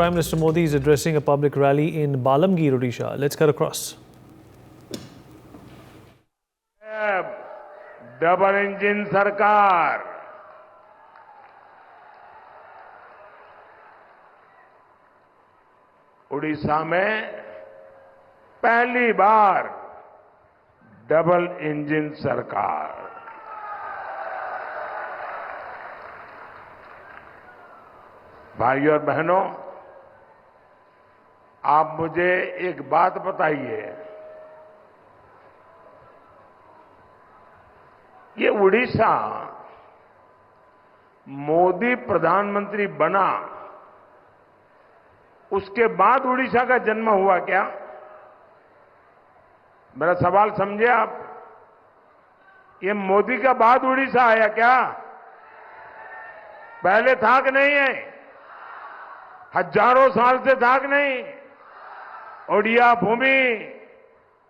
Prime Minister Modi is addressing a public rally in Balamgir, Odisha. Let's cut across. Double engine सरकार उड़ीसा में पहली बार double engine सरकार। भाइयों और बहनों, आप मुझे एक बात बताइए, ये उड़ीसा मोदी प्रधानमंत्री बना उसके बाद उड़ीसा का जन्म हुआ क्या? मेरा सवाल समझे आप? ये मोदी का बाद उड़ीसा आया क्या? पहले था कि नहीं है? हजारों साल से था कि नहीं? ओडिया भूमि,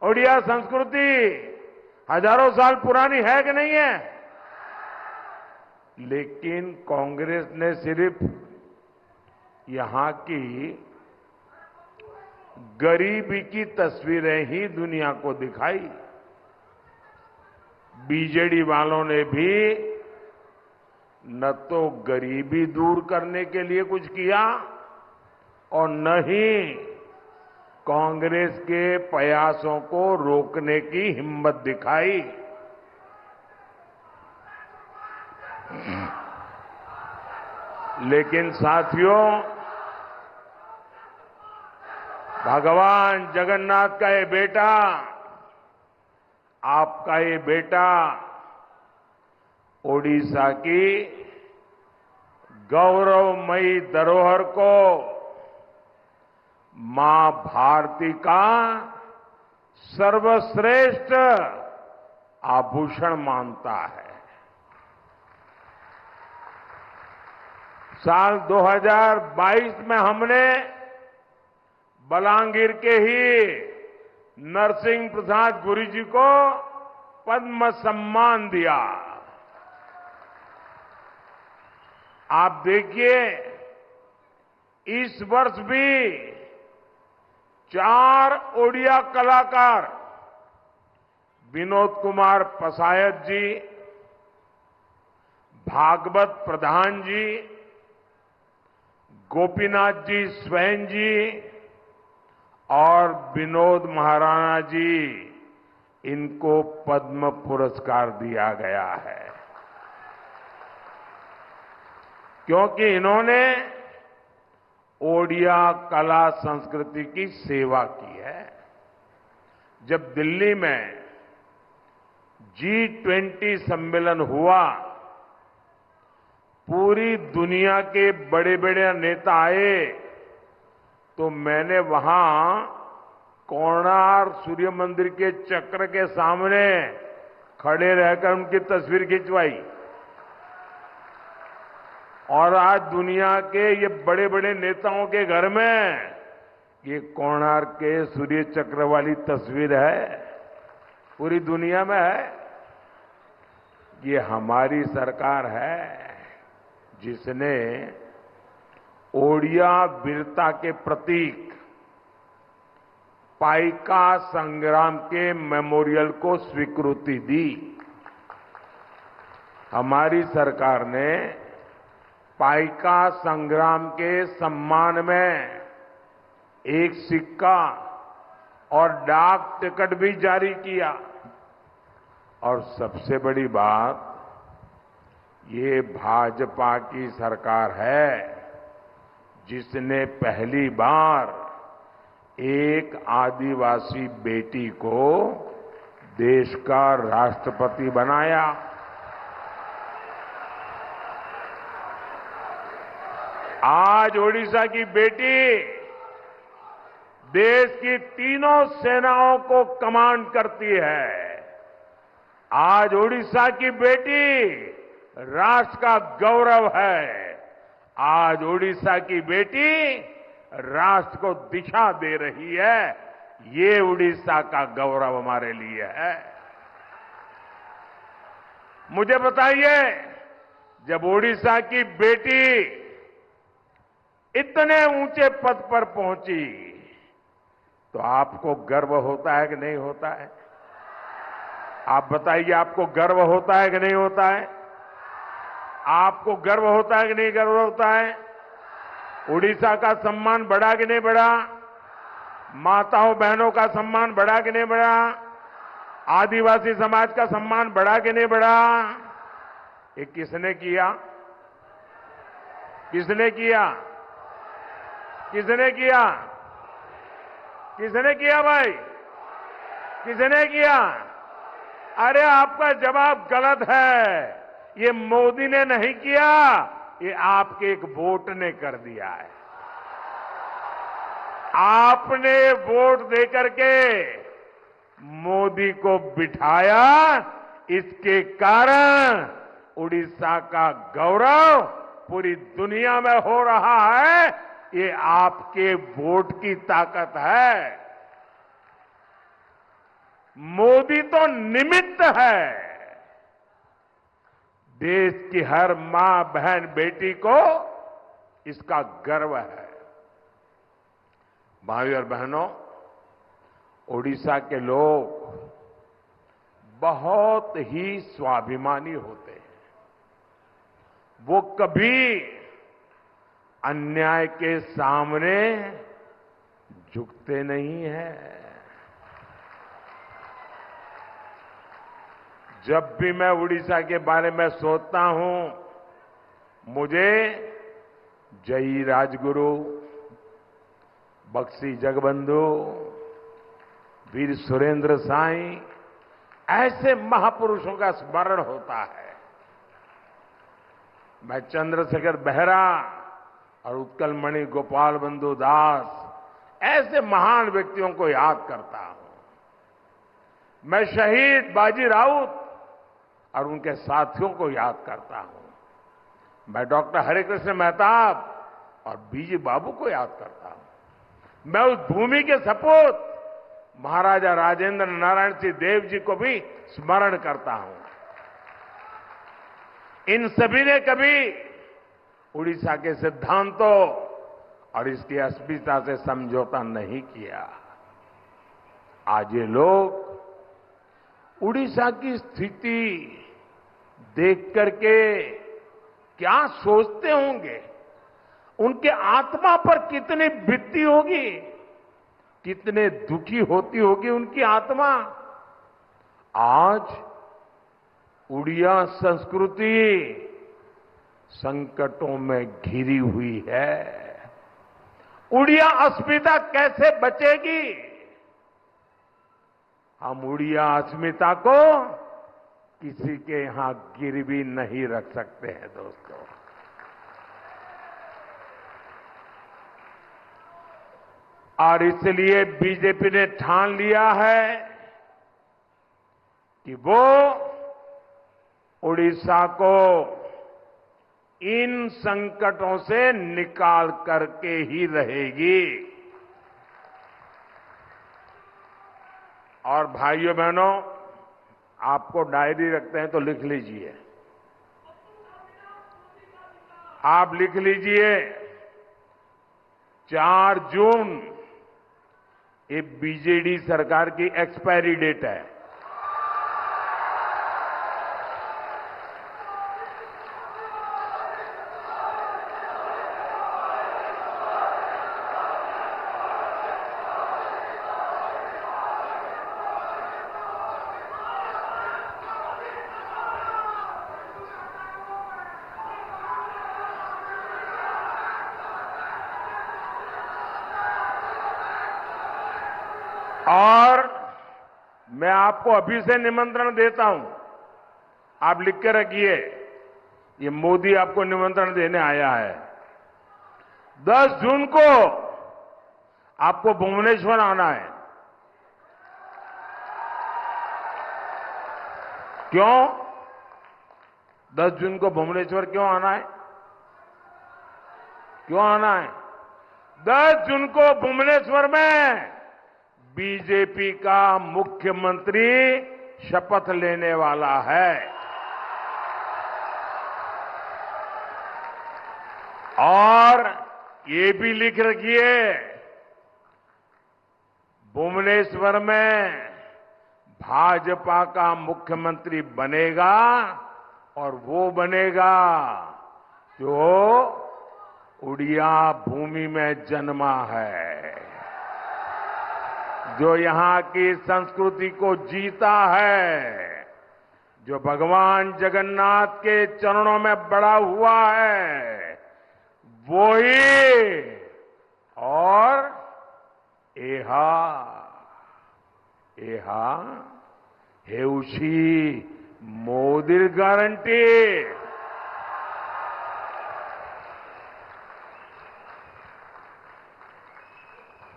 ओडिया संस्कृति हजारों साल पुरानी है कि नहीं है? लेकिन कांग्रेस ने सिर्फ यहां की गरीबी की तस्वीरें ही दुनिया को दिखाई। बीजेडी वालों ने भी न तो गरीबी दूर करने के लिए कुछ किया और न ही कांग्रेस के प्रयासों को रोकने की हिम्मत दिखाई। लेकिन साथियों, भगवान जगन्नाथ का ये बेटा, आपका ये बेटा ओडिशा की गौरवमयी धरोहर को मां भारती का सर्वश्रेष्ठ आभूषण मानता है। साल 2022 में हमने बलांगीर के ही नरसिंह प्रसाद गुरु जी को पद्म सम्मान दिया। आप देखिए, इस वर्ष भी 4 ओडिया कलाकार विनोद कुमार पसायत जी, भागवत प्रधान जी, गोपीनाथ जी स्वयं जी और विनोद महाराणा जी, इनको पद्म पुरस्कार दिया गया है क्योंकि इन्होंने ओडिया कला संस्कृति की सेवा की है। जब दिल्ली में G20 सम्मेलन हुआ, पूरी दुनिया के बड़े बड़े नेता आए, तो मैंने वहां कोणार्क सूर्य मंदिर के चक्र के सामने खड़े रहकर उनकी तस्वीर खिंचवाई। और आज दुनिया के ये बड़े बड़े नेताओं के घर में ये कोणार्क के सूर्य चक्र वाली तस्वीर है, पूरी दुनिया में है। ये हमारी सरकार है जिसने ओडिया वीरता के प्रतीक पाइका संग्राम के मेमोरियल को स्वीकृति दी। हमारी सरकार ने पाइका संग्राम के सम्मान में एक सिक्का और डाक टिकट भी जारी किया। और सबसे बड़ी बात, ये भाजपा की सरकार है जिसने पहली बार एक आदिवासी बेटी को देश का राष्ट्रपति बनाया। आज ओडिशा की बेटी देश की तीनों सेनाओं को कमांड करती है। आज ओडिशा की बेटी राष्ट्र का गौरव है। आज ओडिशा की बेटी राष्ट्र को दिशा दे रही है। ये उड़ीसा का गौरव हमारे लिए है। मुझे बताइए, जब ओडिशा की बेटी इतने ऊंचे पद पर पहुंची, तो आपको गर्व होता है कि नहीं होता है? आप बताइए, आपको गर्व होता है कि नहीं होता है? आपको गर्व होता है कि नहीं गर्व होता है? उड़ीसा का सम्मान बढ़ा कि नहीं बढ़ा? माताओं बहनों का सम्मान बढ़ा कि नहीं बढ़ा? आदिवासी समाज का सम्मान बढ़ा कि नहीं बढ़ा? ये किसने किया? किसने किया? किसने किया? किसने किया भाई? किसने किया? अरे आपका जवाब गलत है। ये मोदी ने नहीं किया, ये आपके एक वोट ने कर दिया है। आपने वोट देकर के मोदी को बिठाया, इसके कारण उड़ीसा का गौरव पूरी दुनिया में हो रहा है। ये आपके वोट की ताकत है। मोदी तो निमित्त है। देश की हर मां, बहन, बेटी को इसका गर्व है। भाइयों और बहनों, ओडिशा के लोग बहुत ही स्वाभिमानी होते हैं। वो कभी अन्याय के सामने झुकते नहीं हैं। जब भी मैं उड़ीसा के बारे में सोचता हूं, मुझे जयी राजगुरु, बक्सी जगबंधु, वीर सुरेंद्र साईं, ऐसे महापुरुषों का स्मरण होता है। मैं चंद्रशेखर बेहरा और उत्कलमणि गोपाल बंधु दास, ऐसे महान व्यक्तियों को याद करता हूं। मैं शहीद बाजी राउत और उनके साथियों को याद करता हूं। मैं डॉक्टर हरिकृष्ण मेहताब और बीजी बाबू को याद करता हूं। मैं उस भूमि के सपूत महाराजा राजेंद्र नारायण सिंह देव जी को भी स्मरण करता हूं। इन सभी ने कभी उड़ीसा के सिद्धांतों और इसकी अस्मिता से समझौता नहीं किया। आज ये लोग उड़ीसा की स्थिति देख करके क्या सोचते होंगे? उनके आत्मा पर कितनी बीतती होगी, कितने दुखी होती होगी उनकी आत्मा। आज उड़िया संस्कृति संकटों में घिरी हुई है। उड़िया अस्मिता कैसे बचेगी? हम उड़िया अस्मिता को किसी के यहां गिरवी नहीं रख सकते हैं दोस्तों। और इसलिए बीजेपी ने ठान लिया है कि वो उड़ीसा को इन संकटों से निकाल करके ही रहेगी। और भाइयों बहनों, आपको डायरी रखते हैं तो लिख लीजिए। आप लिख लीजिए, 4 जून ये बीजेडी सरकार की एक्सपायरी डेट है। और मैं आपको अभी से निमंत्रण देता हूं, आप लिख के रखिए। ये मोदी आपको निमंत्रण देने आया है। 10 जून को आपको भुवनेश्वर आना है। क्यों 10 जून को भुवनेश्वर क्यों आना है? क्यों आना है? 10 जून को भुवनेश्वर में बीजेपी का मुख्यमंत्री शपथ लेने वाला है। और ये भी लिख रखिए, भुवनेश्वर में भाजपा का मुख्यमंत्री बनेगा और वो बनेगा जो उड़िया भूमि में जन्मा है, जो यहां की संस्कृति को जीता है, जो भगवान जगन्नाथ के चरणों में बड़ा हुआ है, वो ही। और एहा हेउशी मोदीर गारंटी।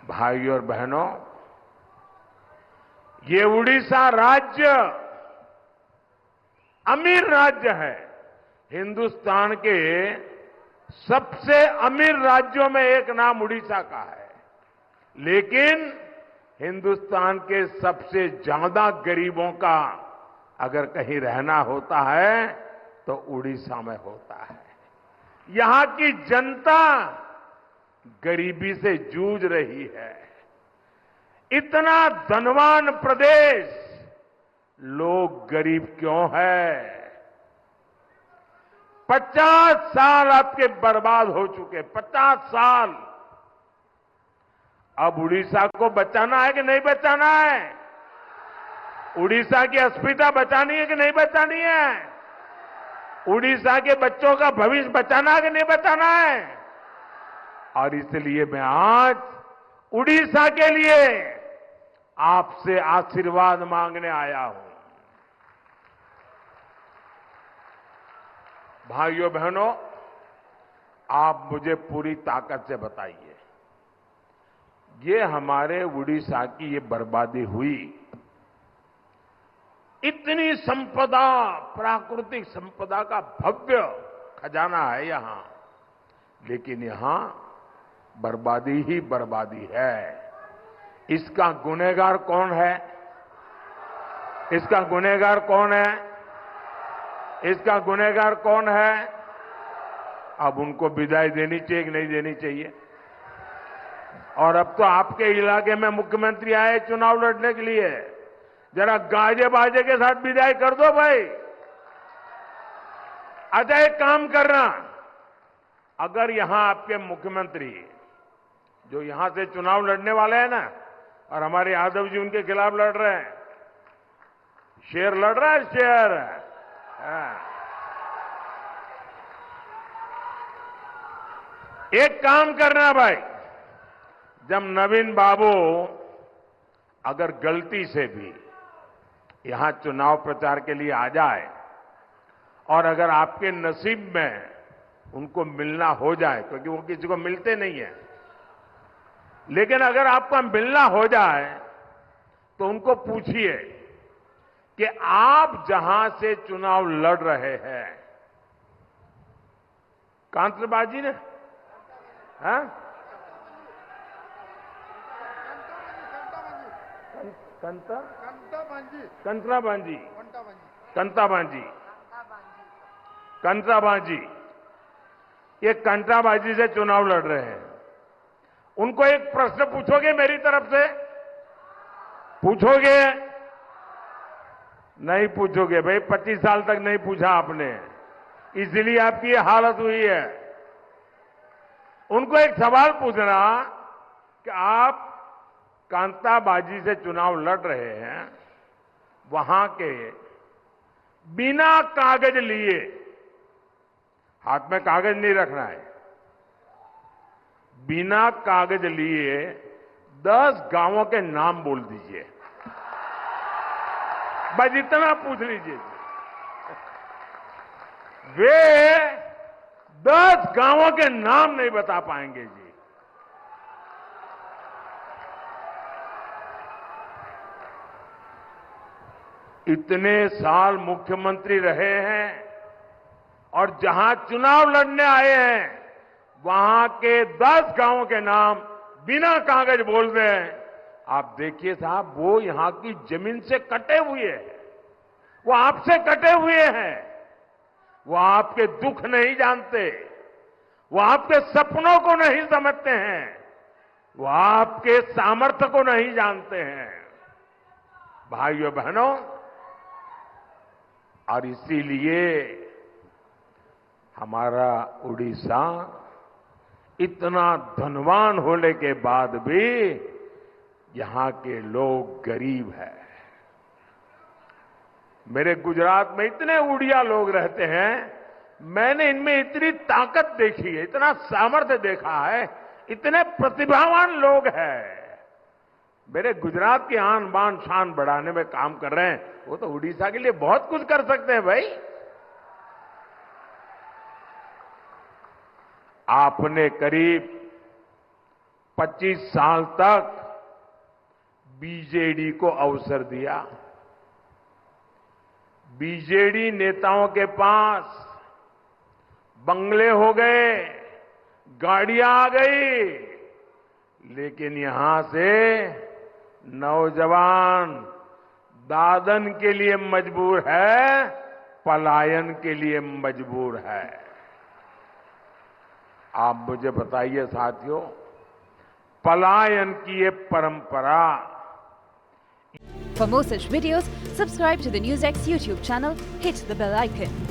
भाइयों और बहनों, ये उड़ीसा राज्य अमीर राज्य है। हिंदुस्तान के सबसे अमीर राज्यों में एक नाम उड़ीसा का है, लेकिन हिंदुस्तान के सबसे ज्यादा गरीबों का अगर कहीं रहना होता है तो उड़ीसा में होता है। यहां की जनता गरीबी से जूझ रही है। इतना धनवान प्रदेश, लोग गरीब क्यों है? 50 साल आपके बर्बाद हो चुके, 50 साल। अब उड़ीसा को बचाना है कि नहीं बचाना है? उड़ीसा की अस्मिता बचानी है कि नहीं बचानी है? उड़ीसा के बच्चों का भविष्य बचाना है कि नहीं बचाना है? और इसलिए मैं आज उड़ीसा के लिए आपसे आशीर्वाद मांगने आया हूं। भाइयों बहनों, आप मुझे पूरी ताकत से बताइए, ये हमारे उड़ीसा की ये बर्बादी हुई, इतनी संपदा, प्राकृतिक संपदा का भव्य खजाना है यहां, लेकिन यहां बर्बादी ही बर्बादी है। इसका गुनहगार कौन है? इसका गुनहगार कौन है? इसका गुनहगार कौन है? अब उनको विदाई देनी चाहिए कि नहीं देनी चाहिए? और अब तो आपके इलाके में मुख्यमंत्री आए चुनाव लड़ने के लिए, जरा गाजे बाजे के साथ विदाई कर दो भाई। अच्छा, एक काम करना, अगर यहां आपके मुख्यमंत्री जो यहां से चुनाव लड़ने वाले हैं ना, और हमारे यादव जी उनके खिलाफ लड़ रहे हैं, शेर लड़ रहा है, शेर। एक काम करना भाई, जब नवीन बाबू अगर गलती से भी यहां चुनाव प्रचार के लिए आ जाए और अगर आपके नसीब में उनको मिलना हो जाए, क्योंकि वो किसी को मिलते नहीं है, लेकिन अगर आपका मिलना हो जाए तो उनको पूछिए कि आप जहां से चुनाव लड़ रहे हैं, कांतबाजी ने, हाँ? कंत्राबाजी, ये कंत्राबाजी से चुनाव लड़ रहे हैं। उनको एक प्रश्न पूछोगे मेरी तरफ से? पूछोगे? नहीं पूछोगे भाई, 25 साल तक नहीं पूछा आपने, इसलिए आपकी ये हालत हुई है। उनको एक सवाल पूछना कि आप कांताबाजी से चुनाव लड़ रहे हैं, वहां के बिना कागज लिए, हाथ में कागज नहीं रखना है, बिना कागज लिए 10 गांवों के नाम बोल दीजिए, बस इतना पूछ लीजिए। वे 10 गांवों के नाम नहीं बता पाएंगे जी। इतने साल मुख्यमंत्री रहे हैं और जहां चुनाव लड़ने आए हैं वहां के 10 गांवों के नाम बिना कागज बोल रहे हैं। आप देखिए साहब, वो यहां की जमीन से कटे हुए हैं, वो आपसे कटे हुए हैं, वो आपके दुख नहीं जानते, वो आपके सपनों को नहीं समझते हैं, वो आपके सामर्थ्य को नहीं जानते हैं। भाइयों बहनों, और इसीलिए हमारा उड़ीसा इतना धनवान होने के बाद भी यहां के लोग गरीब हैं। मेरे गुजरात में इतने उड़िया लोग रहते हैं, मैंने इनमें इतनी ताकत देखी है, इतना सामर्थ्य देखा है, इतने प्रतिभावान लोग हैं। मेरे गुजरात की आन बान शान बढ़ाने में काम कर रहे हैं, वो तो उड़ीसा के लिए बहुत कुछ कर सकते हैं भाई। आपने करीब 25 साल तक बीजेडी को अवसर दिया। बीजेडी नेताओं के पास बंगले हो गए, गाड़ियां आ गई, लेकिन यहां से नौजवान दादन के लिए मजबूर है, पलायन के लिए मजबूर है। आप मुझे बताइए साथियों, पलायन की ये परंपरा। For more such videos, subscribe to the NewsX YouTube channel, hit the bell icon.